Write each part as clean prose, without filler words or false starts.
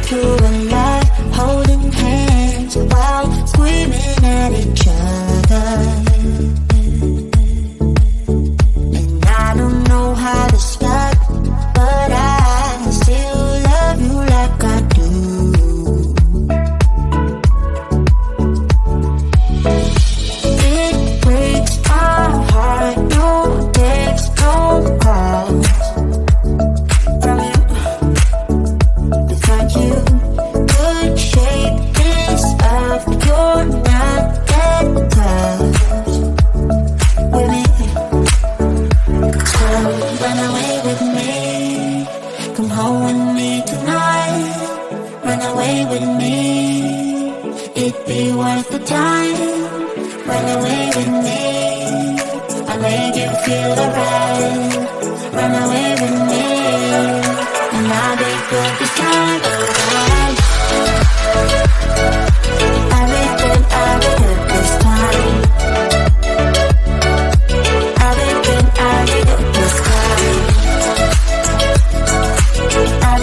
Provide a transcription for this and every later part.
into a life, holding hands while screaming at each other. And I don't know how to start, but I still love you like I do. It breaks my heart, no text, no calls from you. Without you, good shape is up, you're not that close with me. So run away with me, come home with me tonight. Run away with me, it'd be worth the time. Run away with me, I'll make you feel alright. Run away with me, and I'll be good this time around. I'll be good this time. I'll be good this time. I'll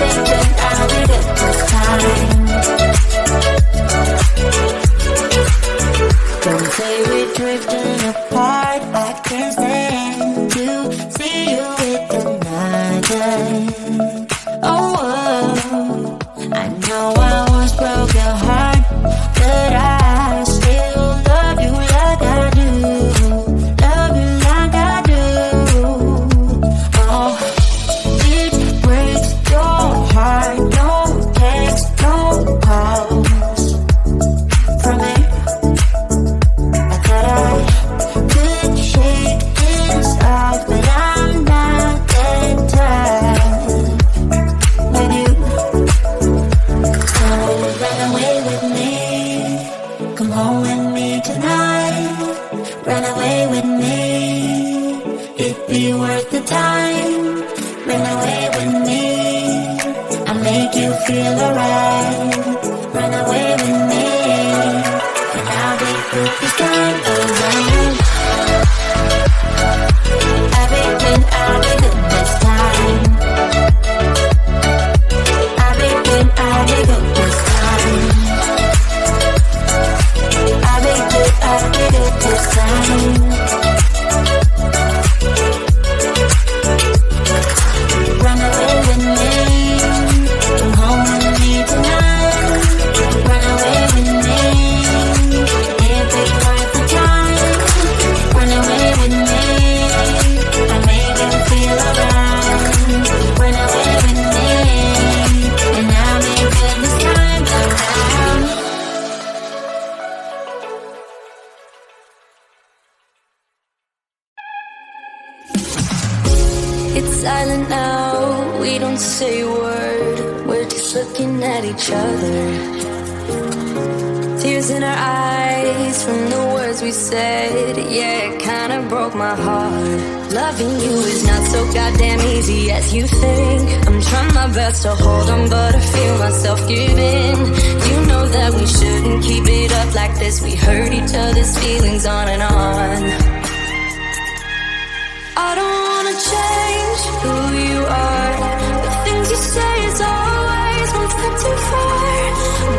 be good this time. Don't say we're drifting apart, I can't stand to see you with another. Oh, I feel alright. Run away with me, and I'll be with this kind of love. I'll be good this time. I'll be good this time. I'll be good this time. Run away with me, come home with me tonight. Run away with me, if it's worth the time. Run away with me, I make you feel alright. Run away with me, and I'll make good this time around. It's silent now, we don't say a word. We're just looking at each other. Tears in our eyes from the words we said. Yeah, it kinda broke my heart. Loving you is not so goddamn easy as you think. I'm trying my best to hold on, but I feel myself giving. You know that we shouldn't keep it up like this. We hurt each other's feelings on and on. I don't wanna change who you are. The things you say is always one step too far.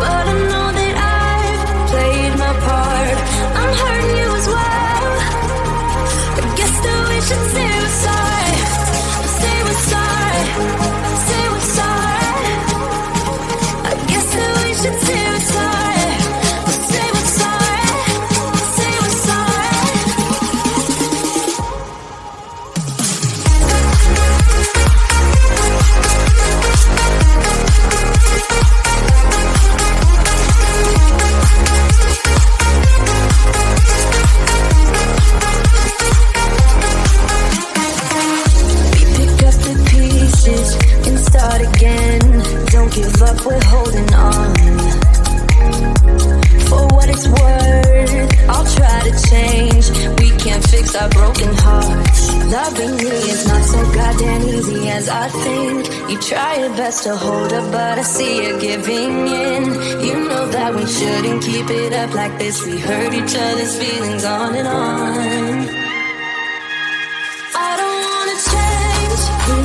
But I know that I've played my part. I'm hurting you as well. I guess that we should say we're sorry. Say we're sorry. Say we're sorry. I guess that we should say we're sorry. Say we're sorry. Say we're sorry. And start again. Don't give up, we're holding on. For what it's worth, I'll try to change. We can't fix our broken hearts. Loving me is not so goddamn easy as I think. You try your best to hold up, but I see you giving in. You know that we shouldn't keep it up like this. We hurt each other's feelings on and on. I don't wanna change who